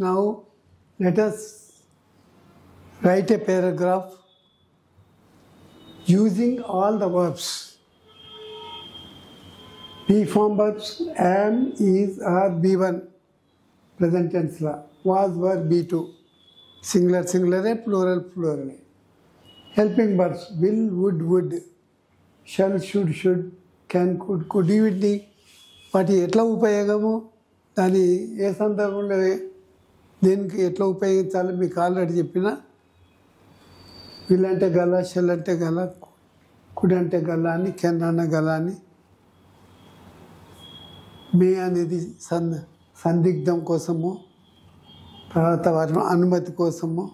Now let us write a paragraph using all the verbs. P form verbs am, is, are, B1 present tense la, was, were, B2 singular, singular, plural, plural. Helping verbs will, would, shall, should, can, could వీటిని వాటి ఎట్లా ఉపయోగము దాని ఏ సందర్భంలో దేనికి ఎట్లా ఉపయోగించాలో మీకు ఆల్రెడీ చెప్పిన. వీళ్ళంటే గల, షెల్ అంటే గల, కుడి అంటే గల అని, కెన్ అన్న గల అని, మే అనేది సందిగ్ధం కోసము, తర్వాత వారి అనుమతి కోసము,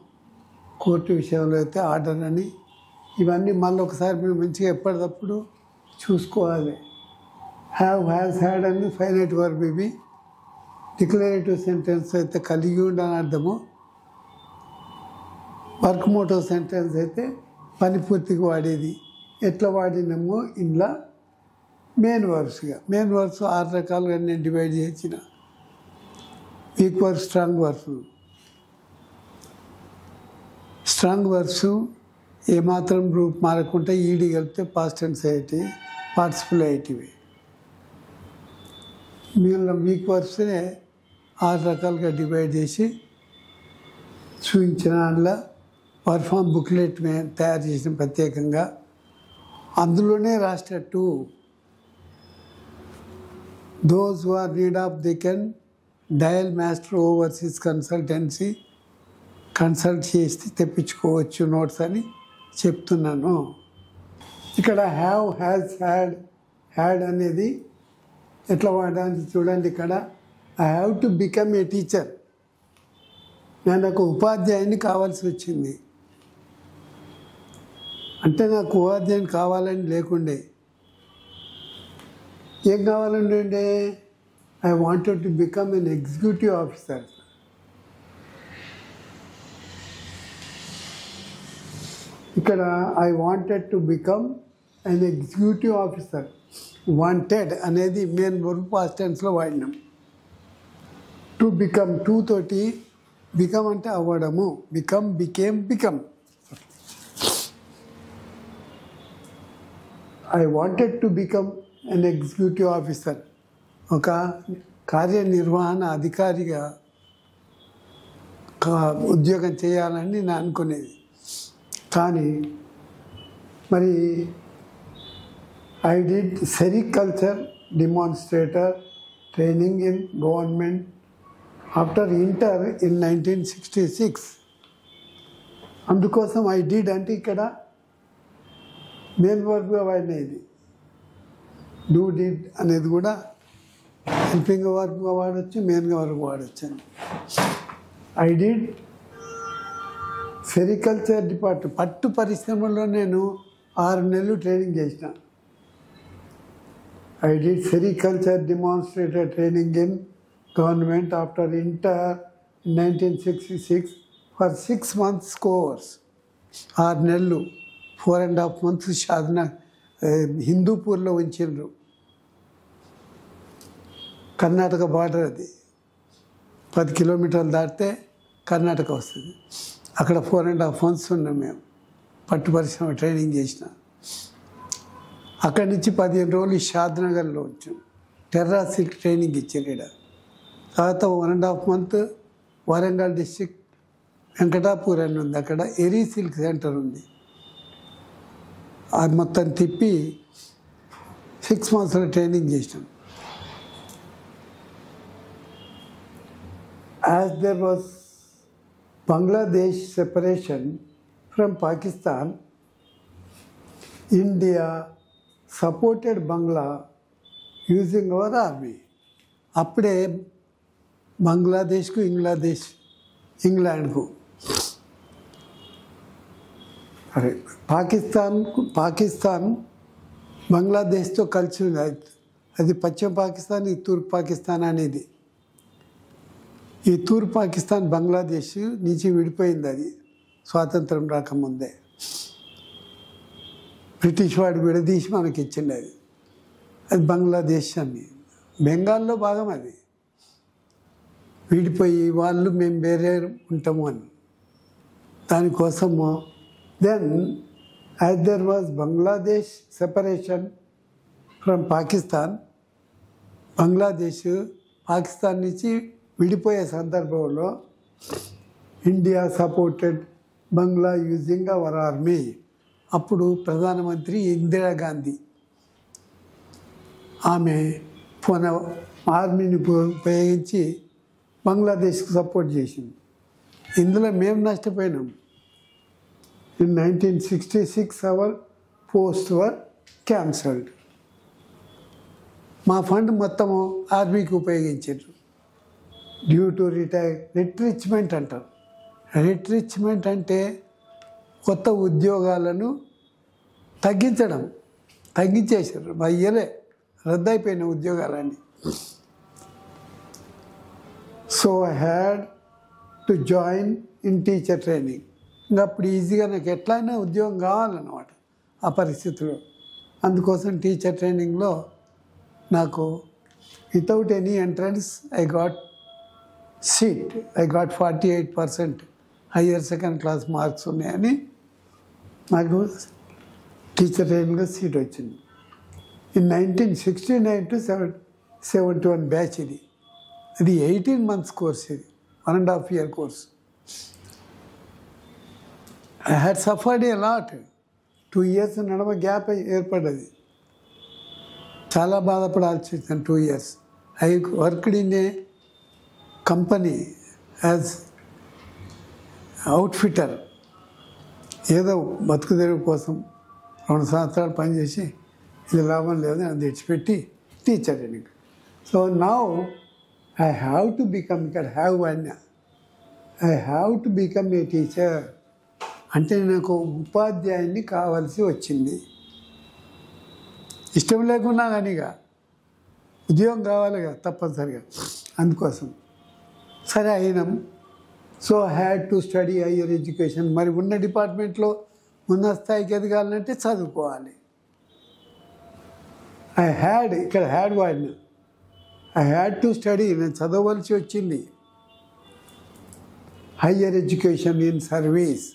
కోర్టు విషయంలో అయితే ఆర్డర్ అని, ఇవన్నీ మళ్ళీ ఒకసారి మీరు మంచిగా ఎప్పటికప్పుడు చూసుకోవాలి. హ్యావ్, హ్యాస్, హ్యాడ్ అని ఫైనైట్ వర్బ్ ఇవి. డిక్లరేటివ్ సెంటెన్స్ అయితే కలిగి ఉండని అర్థము. వర్క్ మోటివ్ సెంటెన్స్ అయితే పని పూర్తిగా వాడేది. ఎట్లా వాడినామో ఇంట్లో మెయిన్ వర్బ్స్గా. మెయిన్ వర్బ్స్ 6 రకాలుగా నేను డివైడ్ చేసిన. Week verbs, strong verbs. Strong verbs ఏమాత్రం రూప్ మారకుండా ఈడి కలిపితే పాస్ట్ టెన్స్ అయ్యేటివి, పార్టిసిపుల్ అయ్యేటివి. మిగిలిన వీక్ వర్బ్స్నే 6 రకాలుగా డివైడ్ చేసి చూపించిన. అందులో పర్ఫామ్ బుక్లెట్ మేము తయారు చేసిన ప్రత్యేకంగా. అందులోనే రాసేటట్టు those who are need of they can dial master overseas consultancy consult చేసి తెప్పించుకోవచ్చు నోట్స్ అని చెప్తున్నాను. ఇక్కడ హ్యావ్, హ్యాస్, హ్యాడ్ అనేది ఎట్లా వాడడానికి చూడండి. ఇక్కడ I have to become a teacher. నేను ఒక ఉపాధ్యాయుని కావాల్సి వచ్చింది. అంటే నాకు ఉపాధ్యాయుని కావాలని లేకుండే. ఏం కావాలంటే I wanted to become an executive officer. ఇక్కడ I wanted to become an executive officer. Wanted అనేది మెయిన్ వర్బ్ పాస్ట్ టెన్స్లో వాడినాం. టు బికమ్, టూ తోటి బికమ్ అంటే అవ్వడము. Become, became, become. I wanted to become an executive officer. ఒక కార్యనిర్వహణ అధికారిగా ఉద్యోగం చేయాలని నేను అనుకునేది. కానీ మరి I did sericulture demonstrator training in government after inter in 1966. అందుకోసం ఐ డిడ్ అంటే ఇక్కడ మెయిన్ వర్బ్గా వాడినది. డూ, డిడ్ అనేది కూడా హెల్పింగ్ వర్బ్గా వాడచ్చు, మెయిన్గా వర్బ్ వాడచ్చు అని. ఐ డిడ్ సెరికల్చర్ డిపార్ట్మెంట్, పట్టు పరిశ్రమలో నేను 6 నెలలు ట్రైనింగ్ చేసిన. I did sericulture demonstrator training in government after inter 1966 for 6 months course. 6 నెలలు, 4.5 months సాధన హిందూపూర్లో ఉంచిండ్రు. కర్ణాటక బార్డర్ అది. 10 కిలోమీటర్లు దాటితే కర్ణాటక వస్తుంది. అక్కడ 4.5 months ఉన్నాం మేము. పట్టు పరిశ్రమ ట్రైనింగ్ చేసిన. అక్కడి నుంచి 15 రోజులు షాద్నగర్లో వచ్చాం. టెర్రా సిల్క్ ట్రైనింగ్ ఇచ్చారు ఇక్కడ. తర్వాత 1.5 months వరంగల్ డిస్ట్రిక్ట్ వెంకటాపూర్ అని ఉంది. అక్కడ ఎరీ సిల్క్ సెంటర్ ఉంది. అది మొత్తం తిప్పి 6 months ట్రైనింగ్ చేసినాం. As there was Bangladesh separation from Pakistan, India supported Bangla using our army. అప్పుడే బంగ్లాదేశ్కు ఇంగ్లాండ్కు అరే పాకిస్తాన్ బంగ్లాదేశ్తో కలిసి ఉంది. అది పశ్చిమ పాకిస్తాన్, ఈ తూర్పు పాకిస్తాన్ అనేది. ఈ తూర్పు పాకిస్తాన్ బంగ్లాదేశ్ నుంచి విడిపోయింది. అది స్వాతంత్రం రాకముందే బ్రిటిష్ వాడు విడదీసి మనకి ఇచ్చింది. అది బంగ్లాదేశ్ అని. బెంగాల్లో భాగం అది. విడిపోయి వాళ్ళు మేము వేరే ఉంటాము అని. దానికోసము then as there was Bangladesh separation from Pakistan, Bangladesh Pakistan నుంచి విడిపోయే సందర్భంలో ఇండియా సపోర్టెడ్ బంగ్లా యూజింగ్ అవర్ ఆర్మీ. అప్పుడు ప్రధానమంత్రి ఇందిరాగాంధీ ఆమె ఆర్మీని ఉపయోగించి బంగ్లాదేశ్కి సపోర్ట్ చేసింది. ఇందులో మేము నష్టపోయినాం. In 1966 our post were cancelled. మా ఫండ్ మొత్తము ఆర్మీకి ఉపయోగించారు. డ్యూ టు రిట్రిచ్మెంట్ అంటారు. రిట్రిచ్మెంట్ అంటే కొత్త ఉద్యోగాలను తగ్గించేశారు. ఇయ్యలే, రద్దయిపోయిన ఉద్యోగాలన్నీ. So I had to join in teacher training. ఇంకా అప్పుడు ఈజీగా నాకు ఎట్లయినా ఉద్యోగం కావాలన్నమాట ఆ పరిస్థితిలో. అందుకోసం టీచర్ ట్రైనింగ్లో నాకు without any entrance I got seat. I got 48% higher second class marks ఉన్నాయని నాకు టీచర్ ట్రైనింగ్లో సీట్ వచ్చింది. ఇన్ 1969 to 71 బ్యాచ్ ఇది. అది 18 months కోర్స్. ఇది 1.5 year course. I had suffered a lot. 2 years నడమ గ్యాప్ ఏర్పడ్డది. చాలా బాధపడాల్సి వచ్చింది 2 years. I worked in a company as outfitter. ఏదో బతుకు తెరువు కోసం 2 సంవత్సరాలు పనిచేసి ఇది లాభం లేదని అది తెచ్చిపెట్టి teacher training. So now I have to become, ఇక్కడ హ్యావ్ అన్నా, I have to become a teacher. అంటే నాకు ఉపాధ్యాయుని కావాల్సి వచ్చింది. ఇష్టం లేకున్నా కానీ ఇక ఉద్యోగం కావాలిగా తప్పనిసరిగా. అందుకోసం సరే అయినాం. So I had to study higher education. మరి ఉన్న డిపార్ట్మెంట్లో ఉన్న స్థాయికి ఎదగాలంటే చదువుకోవాలి. ఇక్కడ హ్యాడ్ వాడిన ఐ హ్యాడ్ టు స్టడీ. నేను చదవలసి వచ్చింది. Higher education in service.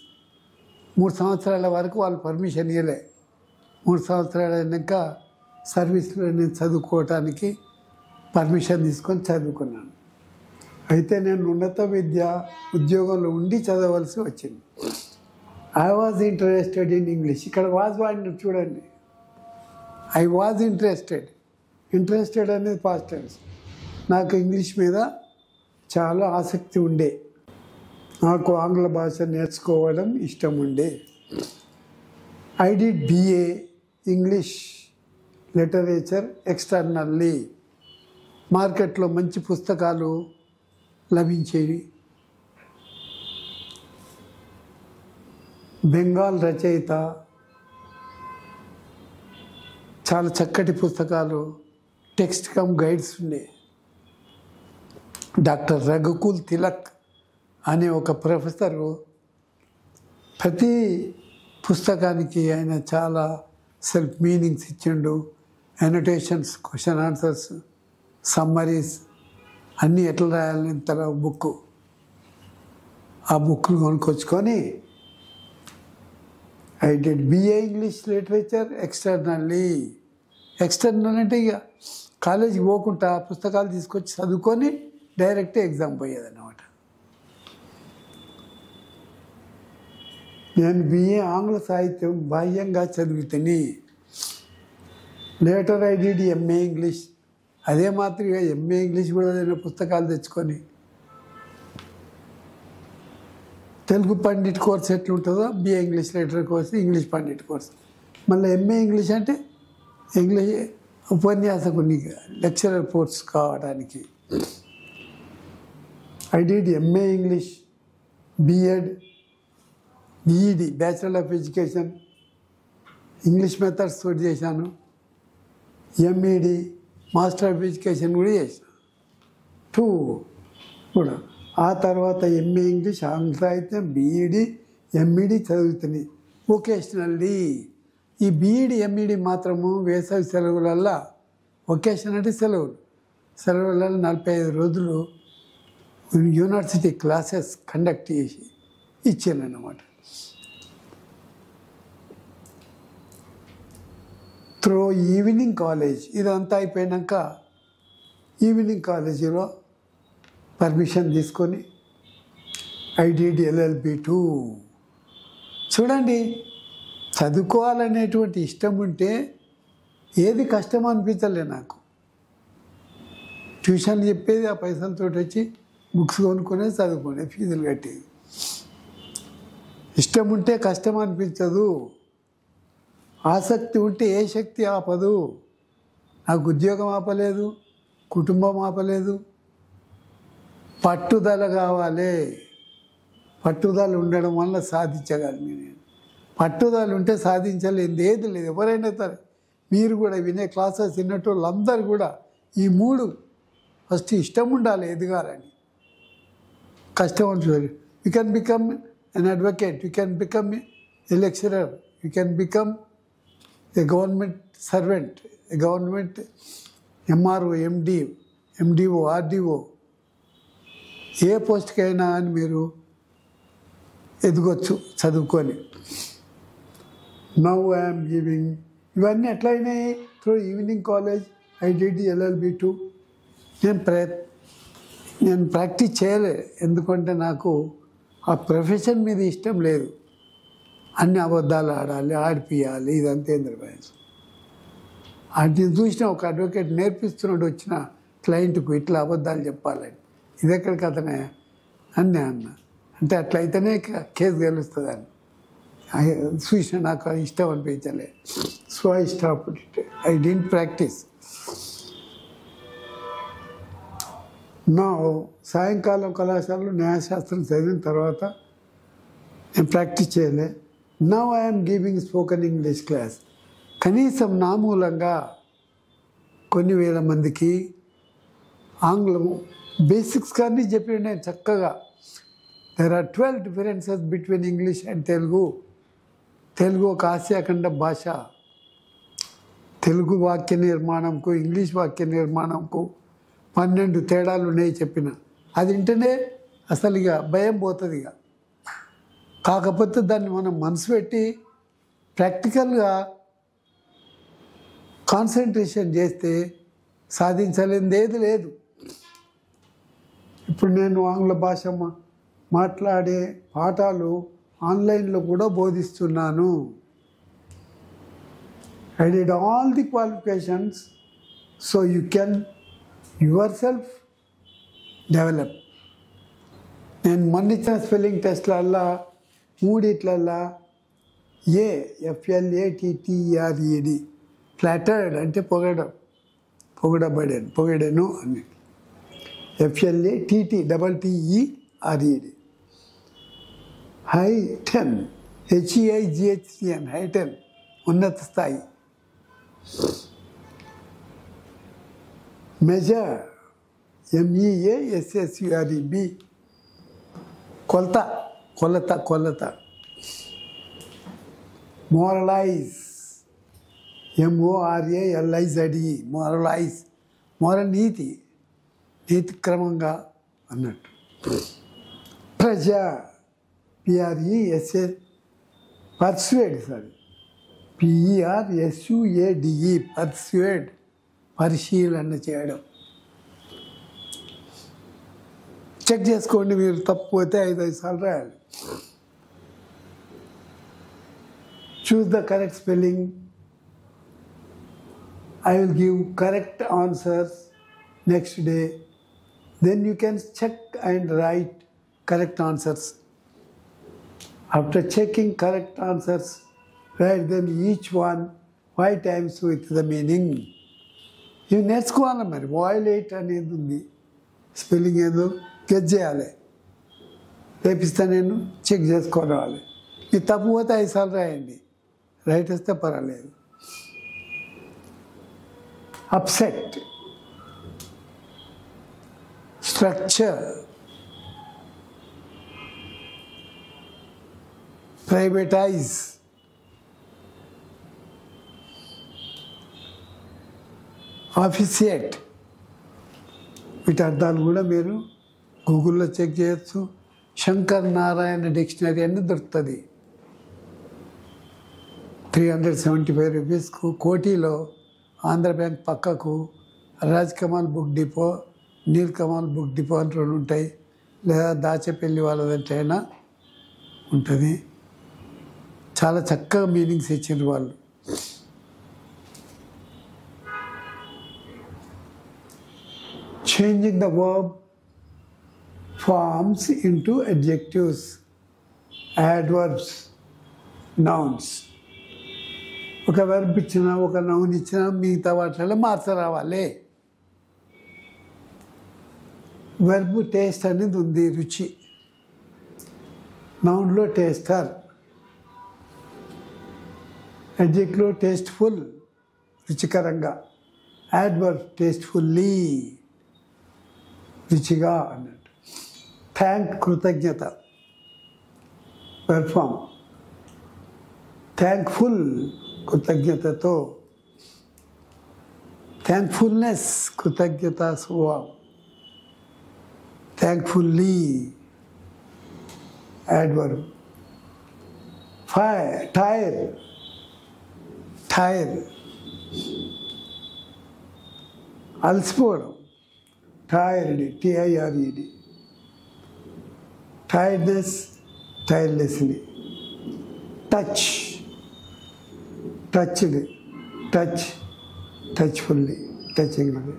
3 సంవత్సరాల వరకు వాళ్ళు పర్మిషన్ ఇవ్వలే. 3 సంవత్సరాలు అయినాక సర్వీస్లో నేను చదువుకోవటానికి పర్మిషన్ తీసుకొని చదువుకున్నాను. అయితే నేను ఉన్నత విద్య ఉద్యోగంలో ఉండి చదవలసి వచ్చింది. I was interested in English. ఇక్కడ వాజ్ వాడిని చూడండి. ఐ వాజ్ ఇంట్రెస్టెడ్ అనేది పాస్ట్ టెన్స్. నాకు ఇంగ్లీష్ మీద చాలా ఆసక్తి ఉండే. నాకు ఆంగ్ల భాష నేర్చుకోవడం ఇష్టం ఉండే. I did BA English literature externally. మార్కెట్లో మంచి పుస్తకాలు లభించేవి. బెంగాల్ రచయిత, చాలా చక్కటి పుస్తకాలు, టెక్స్ట్ కమ్ గైడ్స్ ఉండే. డాక్టర్ రఘుకుల్ తిలక్ అనే ఒక ప్రొఫెసరు ప్రతి పుస్తకానికి ఆయన చాలా సెల్ఫ్ మీనింగ్స్ ఇచ్చిండు. అనోటేషన్స్, క్వశ్చన్ ఆన్సర్స్, సమ్మరీస్ అన్నీ ఎట్లా రాయాలని తన బుక్. ఆ బుక్ను కొనుక్కొచ్చుకొని I did BA English literature externally. External అంటే ఇక కాలేజీకి పోకుండా పుస్తకాలు తీసుకొచ్చి చదువుకొని డైరెక్ట్ ఎగ్జామ్ పోయేదన్నమాట. నేను BA ఆంగ్ల సాహిత్యం బాహ్యంగా చదువుతాను. Later I did MA English. అదే మాత్రమే MA ఇంగ్లీష్ కూడా నేను పుస్తకాలు తెచ్చుకొని తెలుగు పండిట్ కోర్స్ ఎట్లుంటుందో BA English literature course, English Pandit course. మళ్ళీ MA ఇంగ్లీష్ అంటే ఇంగ్లీష్ ఉపన్యాసకుని లెక్చరర్ కోర్స్ కావడానికి. I did MA English, B.Ed, BEd bachelor of education English methods తోటి చేశాను. MEd మాస్టర్ ఆఫ్ ఎడ్యుకేషన్ కూడా చేశాను 2 కూడా. ఆ తర్వాత MA ఇంగ్లీష్ ఆంగ్ల సాహిత్యం, BEd, MEd చదువుతుంది వొకేషనల్లీ. ఈ BEd, MEd మాత్రము వేసవి సెలవులల్లా, వొకేషన్ అంటే సెలవులలో 45 రోజులు యూనివర్సిటీ క్లాసెస్ కండక్ట్ చేసి ఇచ్చాను అన్నమాట. త్రూ ఈవినింగ్ కాలేజ్ ఇదంతా అయిపోయాక ఈవినింగ్ కాలేజీలో పర్మిషన్ తీసుకొని ఐ డిడ్ LLB 2. చూడండి, చదువుకోవాలనేటువంటి ఇష్టం ఉంటే ఏది కష్టం అనిపించలే నాకు. ట్యూషన్ చెప్పేది, ఆ పైసలతో వచ్చి బుక్స్ కొనుక్కునేది, చదువుకునేది, ఫీజులు కట్టేది. ఇష్టం ఉంటే కష్టం అనిపించదు. ఆసక్తి ఉంటే ఏ శక్తి ఆపదు. నాకు ఉద్యోగం ఆపలేదు, కుటుంబం ఆపలేదు. పట్టుదల కావాలి. పట్టుదల ఉండడం వల్ల సాధించగలను నేను. పట్టుదల ఉంటే సాధించలేనిది ఏది లేదు. ఎవరైనా సరే, మీరు కూడా వినే క్లాసెస్ విన్నట్టు వాళ్ళందరూ కూడా ఈ 3 ఫస్ట్ ఇష్టం ఉండాలి ఎదగాలని. కష్టం ఉంటుంది. You can become an advocate, you can become a lecturer, you can become a government servant, a government MRO, MDO, RDO, ఏ పోస్ట్కైనా అని మీరు ఎదగొచ్చు చదువుకొని. నౌ ఐఎమ్ గివింగ్ ఇవన్నీ ఎట్లయినాయి? Through evening college I did LLB 2. నేను ప్రాక్టీస్ చేయలే, ఎందుకంటే నాకు ఆ ప్రొఫెషన్ మీద ఇష్టం లేదు. అన్ని అబద్ధాలు ఆడాలి, ఆడిపియాలి, ఇదంతా ఎంద్రబాయస్. అది చూసిన ఒక అడ్వకేట్ నేర్పిస్తున్నాడు వచ్చిన క్లయింట్కు ఇట్లా అబద్ధాలు చెప్పాలని. ఇది ఎక్కడికి అతనే అన్నీ అన్న అంటే అట్లయితేనే కేసు గెలుస్తుందని చూసిన నాకు ఇష్టం అనిపించలే. So I stop it. I didn't practice. నా సాయంకాలం కళాశాలలో న్యాయశాస్త్రం చదివిన తర్వాత నేను ప్రాక్టీస్ చేయలే. Now I'm giving spoken English class. కనీసం నా మూలంగా కొన్ని వేల మందికి ఆంగ్లము బేసిక్స్ కానీ చెప్పి నేను చక్కగా. There are 12 differences between English and Telugu. Telugu ఒక ఆసియాఖండ భాష. తెలుగు వాక్య నిర్మాణంకు ఇంగ్లీష్ వాక్య నిర్మాణంకు 12 తేడాలు ఉన్నాయి చెప్పిన. అది వింటేనే అసలు ఇక భయం పోతుంది. ఇక కాకపోతే దాన్ని మనం మనసు పెట్టి ప్రాక్టికల్గా కాన్సన్ట్రేషన్ చేస్తే సాధించలేనిది ఏది లేదు. ఇప్పుడు నేను ఆంగ్ల భాష మాట్లాడే పాఠాలు ఆన్లైన్లో కూడా బోధిస్తున్నాను. I did all the qualifications so you can your develop. నేను మొన్న ఇచ్చిన స్పెల్లింగ్ టెస్ట్లల్లా 3 FLATTERED ఫ్లాటర్డ్ అంటే పొగడను అని. FLATTERED హైటన్ HEIGHTN హైటన్ ఉన్నత స్థాయి. మెజర్ MEASSURE కొలత. మోరలైజ్ MORALIZE మోరల్ నీతి క్రమంగా అన్నట్టు. ప్రెజర్ పర్స్యూడ్ పరిశీలన చేయడం. చెక్ చేసుకోండి, మీరు తప్పిపోతే 5 సార్లు రాయాలి. Choose the correct spelling. I will give correct answers next day. Then you can check and write correct answers. After checking correct answers, write them each one 5 times with the meaning. ఇవి నేర్చుకోవాలి. మరి violate అనేది ఉంది, spelling ఏదో guess చేయాలి. రేపిస్తా నేను check చేసుకోవాలి. ఇది తప్పు పోతే 5 సార్లు రాయండి, రైట్ వస్తే పర్వాలేదు. Upset, structure, privatize, officiate. వీటి అర్థాలు కూడా మీరు గూగుల్లో చెక్ చేయొచ్చు. శంకర్ నారాయణ డిక్షనరీ అన్నీ దొరుకుతుంది. 375 రూపీస్కు. కోటిలో ఆంధ్ర బ్యాంక్ పక్కకు Raj Kamal book depot, Neel Kamal book depot అని 2 ఉంటాయి. లేదా దాచేపల్లి వాళ్ళదంటే అయినా ఉంటుంది. చాలా చక్కగా మీనింగ్స్ ఇచ్చిండ్రు వాళ్ళు. Changing the verb forms into adjectives, adverbs, nouns. ఒక వెర్బ్ ఇచ్చినా, ఒక నౌన్ ఇచ్చినా మిగతా వాటిలో మార్చరావాలి. వెర్బ్ టేస్ట్ అనేది ఉంది, రుచి. నౌన్లో టేస్టర్, అడ్జెక్టివ్లో టేస్ట్ఫుల్, రుచికరంగా. యాడ్వర్బ్ టేస్ట్ఫుల్లీ, రుచిగా అన్నట్టు. థ్యాంక్ కృతజ్ఞత, పెర్ఫామ్. థ్యాంక్ఫుల్ కృతజ్ఞతతో. థ్యాంక్ఫుల్నెస్ కృతజ్ఞత స్వభావం. Thankfully adverb. టైర్, టైర్ అలసిపోవడం, tired, TIRED. Tiredness, tirelessly. Touch, touched, touch, touchfully, touchingly.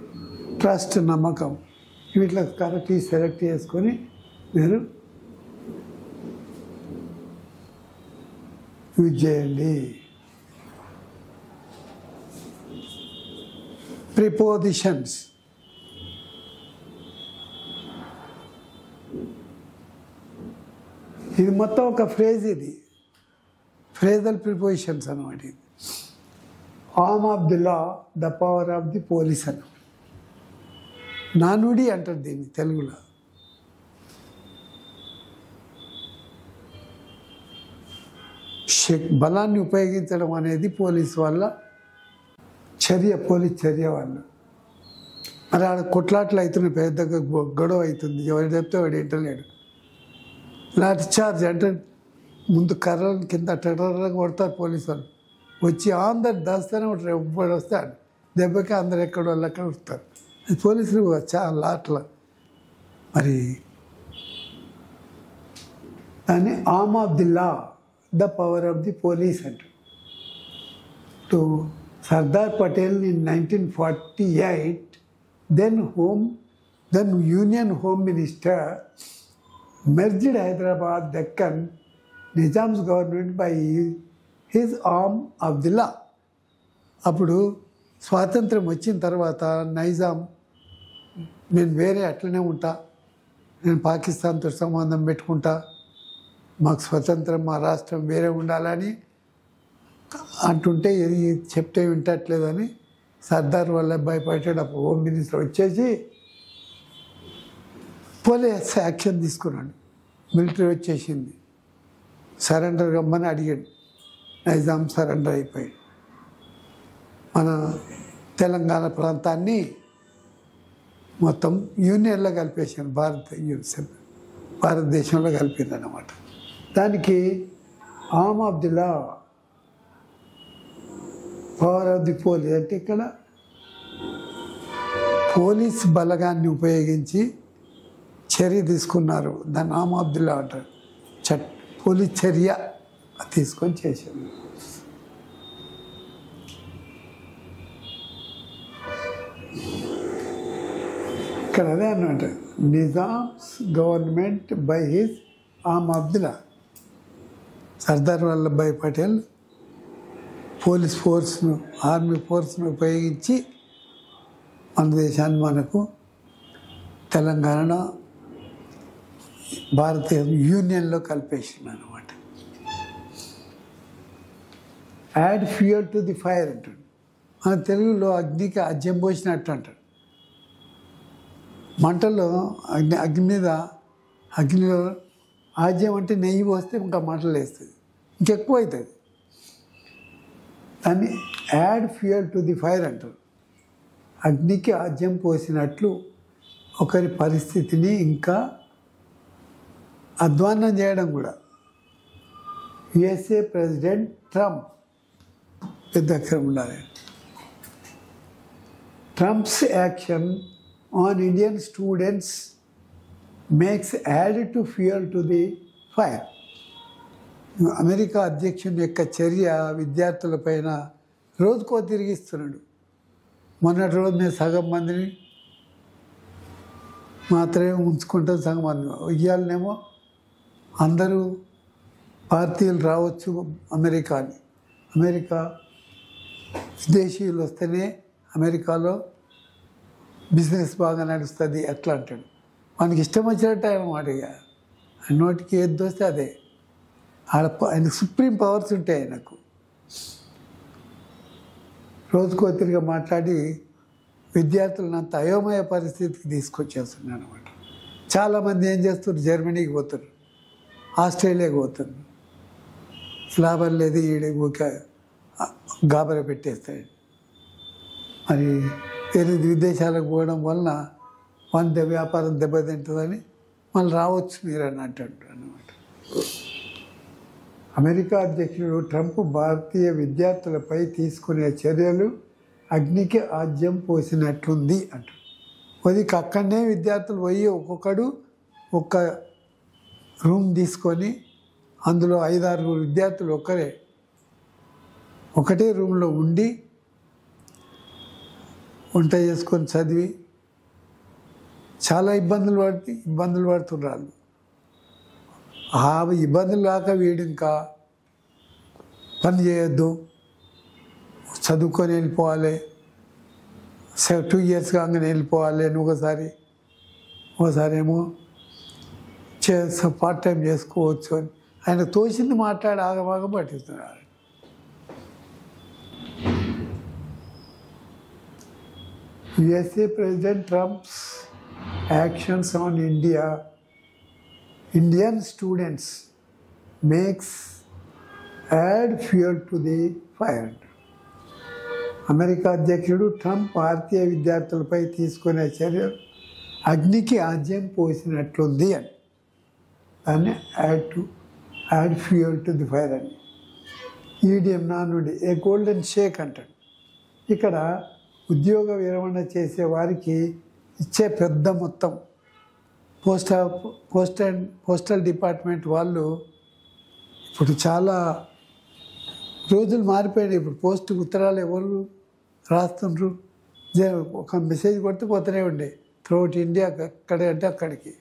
Trust, నమ్మకం. వీటిలో కరెక్ట్ సెలెక్ట్ చేసుకొని మీరు యూజ్ చేయండి. ప్రిపోజిషన్స్. ఇది మొత్తం ఒక ఫ్రేజ్. ఇది ఫ్రేజల్ ప్రిపోజిషన్స్ అన్నమాట. ఇది arm of the law, the power of the police అన్న నానుడి అంటారు దీన్ని తెలుగులో. బలాన్ని ఉపయోగించడం అనేది పోలీస్ వాళ్ళ చర్య, పోలీస్ చర్య వల్ల. మరి ఆడ కొట్లాట్లు అవుతున్నాయి, పెద్దగా గొడవ అవుతుంది. ఎవరు చెప్తే వాడు ఇంటలేడు. లాఠీ చార్జ్ అంటే ముందు కర్రల కింద టెర్రర్గా కొడతారు పోలీసు వాళ్ళు. వచ్చి అందరు దాస్తూనే ఉంటారు. ఎవ్వడు వస్తాడు దెబ్బకి అందరు ఎక్కడ వాళ్ళు ఎక్కడ వస్తారు. అది పోలీసులు చాలా అట్లా. మరి దాన్ని arm of the law, the power of the police అంటారు. To Sardar Patel in 1948, then Union Home Minister, merged Hyderabad, Deccan, Nizam's government by his arm of the law. అప్పుడు స్వాతంత్రం వచ్చిన తర్వాత నైజాం, నేను వేరే అట్లనే ఉంటా, నేను పాకిస్తాన్తో సంబంధం పెట్టుకుంటా, మాకు స్వతంత్రం, మా రాష్ట్రం వేరే ఉండాలని అంటుంటే ఇది చెప్తే వింటట్లేదని సర్దార్ వల్లభాయ్ పటేల్ అప్పుడు హోమ్ మినిస్టర్ వచ్చేసి పోలీస్ యాక్షన్ తీసుకున్నాడు. మిలిటరీ వచ్చేసింది, సరెండర్ కమ్మని అడిగాడు. నైజాం సరెండర్ అయిపోయాడు. మన తెలంగాణ ప్రాంతాన్ని మొత్తం యూనియన్లో కలిపేసాను, భారతదేశంలో కలిపింది అన్నమాట. దానికి arm of the law, power of the police అంటే ఇక్కడ పోలీస్ బలగాన్ని ఉపయోగించి చర్య తీసుకున్నారు. దాన్ని ఆర్మ్ ఆఫ్ ది లా అంటారు. పోలీస్ చర్య తీసుకొని చేశారు. ఇక్కడ అదే అన్నమాట, Nizam's government by his arm of the law. Sardar Vallabhbhai Patel police ఫోర్స్ను, ఆర్మీ ఫోర్స్ను ఉపయోగించి మన దేశాన్ని, మనకు తెలంగాణ భారతీయ యూనియన్లో కలిపేసింది అనమాట. Add fuel to the fire అంటాడు. మన తెలుగులో అగ్నికి అజ్యం పోసినట్టు అంటాడు. మంటల్లో అగ్నిలో ఆజ్యం అంటే నెయ్యి పోస్తే ఇంకా మంటలు వేస్తుంది, ఇంకెక్కువ అవుతుంది. దాన్ని add fuel to the fire అంటారు. అగ్నికి ఆజ్యం పోసినట్లు ఒకరి పరిస్థితిని ఇంకా అధ్వాన్నం చేయడం కూడా. యుఎస్ఏ ప్రెసిడెంట్ ట్రంప్ పెద్ద అక్షరం ఉండాలి. Trump's action on Indian students makes add to fuel to the fire. America అధ్యక్షుని యొక్క చర్య విద్యార్థులపైన రోజుకో తిరిగిస్తున్నాడు. మొన్నటి రోజు నేను సగం మందిని మాత్రమే ఉంచుకుంటాం, సగం మంది ఇయ్యాలనేమో అందరూ భారతీయులు రావచ్చు అమెరికాని. అమెరికా విదేశీయులు వస్తేనే అమెరికాలో బిజినెస్ బాగా నడుస్తుంది అట్లా అంటాడు. మనకి ఇష్టం వచ్చినట్టు అనమాట. ఇక నోటికి ఏది వస్తే అదే. ఆయన సుప్రీం పవర్స్ ఉంటాయి ఆయనకు. రోజుకో తిరిగా మాట్లాడి విద్యార్థులను అంత అయోమయ పరిస్థితికి తీసుకొచ్చేస్తున్నాడు అనమాట. చాలామంది ఏం చేస్తారు, జర్మనీకి పోతారు, ఆస్ట్రేలియాకి పోతారు. లాభం లేదు, ఈడ ఊరికే గాబర పెట్టేస్తాడు. మరి వేరే విదేశాలకు పోవడం వలన వంద వ్యాపారం దెబ్బతింటుందని మళ్ళీ రావచ్చు మీరు అని అంటాడు అన్నమాట. అమెరికా అధ్యక్షుడు ట్రంప్ భారతీయ విద్యార్థులపై తీసుకునే చర్యలు అగ్నికి ఆజ్యం పోసినట్లుంది అంటాడు. కొద్దిగా అక్కడనే విద్యార్థులు పోయి ఒక్కొక్కడు ఒక్క రూమ్ తీసుకొని అందులో 5-6 విద్యార్థులు ఒకటే రూమ్లో ఉండి వంట చేసుకొని చదివి చాలా ఇబ్బందులు పడుతున్నారు. ఆ ఇబ్బందులు కాక వీడు ఇంకా పని చేయొద్దు, చదువుకొని వెళ్ళిపోవాలి, 2 years కాగానే వెళ్ళిపోవాలి అని ఒకసారి ఏమో పార్ట్ టైం చేసుకోవచ్చు అని ఆయన తోచింది మాట్లాడి ఆగమాగం పట్టిస్తున్నారు. USA President Trump's actions on Indian students makes add fuel to the fire. America అధ్యక్షుడు ట్రంప్ భారతీయ విద్యార్థులపై తీసుకునే చర్యలు అగ్నికి ఆజ్యం పోసినట్లుంది అని దాన్ని add fuel to the fire అని. ఈడియం నానుడి ఏ గోల్డెన్ షేక్ అంటాడు. ఇక్కడ ఉద్యోగ విరమణ చేసే వారికి ఇచ్చే పెద్ద మొత్తం పోస్టల్ డిపార్ట్మెంట్ వాళ్ళు ఇప్పుడు చాలా రోజులు మారిపోయాయి. ఇప్పుడు ఉత్తరాలు ఎవరు రాస్తుండ్రు, ఒక మెసేజ్ కొడితే పోతూనే ఉండే త్రూఅవుట్ ఇండియా, ఎక్కడే అంటే అక్కడికి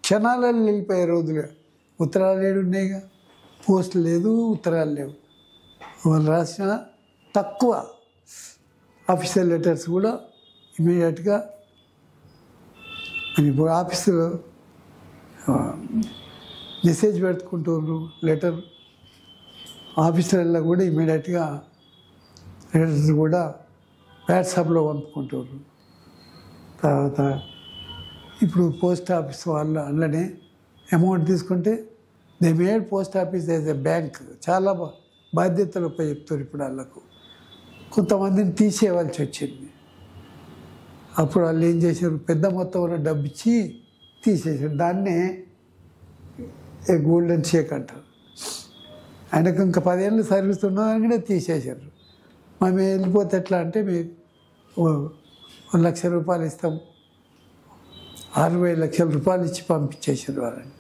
క్షణాలలో వెళ్ళిపోయే రోజులు. ఉత్తరాలు ఏడున్నాయిగా, పోస్ట్ లేదు, ఉత్తరాలు లేవు. వాళ్ళు రాసిన తక్కువ ఆఫీషియల్ లెటర్స్ కూడా ఇమీడియట్గా ఇప్పుడు ఆఫీసులో మెసేజ్ పెట్టుకుంటున్నారు. లెటర్ ఆఫీసర్లో కూడా ఇమీడియట్గా లెటర్స్ కూడా వాట్సాప్లో పంపుకుంటున్నారు. తర్వాత ఇప్పుడు పోస్ట్ ఆఫీస్ వాళ్ళు అందులోనే అమౌంట్ తీసుకుంటే they made post office as a bank. చాలా బాధ్యతలు చెప్తారు ఇప్పుడు వాళ్ళకు. కొంతమందిని తీసేయవలసి వచ్చింది. అప్పుడు వాళ్ళు ఏం చేశారు, పెద్ద మొత్తంలో డబ్బు ఇచ్చి తీసేసారు. దాన్నే గోల్డెన్ షేక్ అంటారు. ఆయనకు ఇంకా 10 ఏళ్ళు సర్వీస్ ఉన్నదని కూడా తీసేశారు. మేము వెళ్ళిపోతే ఎట్లా అంటే మీకు 1 లక్ష రూపాయలు ఇస్తాం, 60 లక్షల రూపాయలు ఇచ్చి పంపించేసారు వాళ్ళని.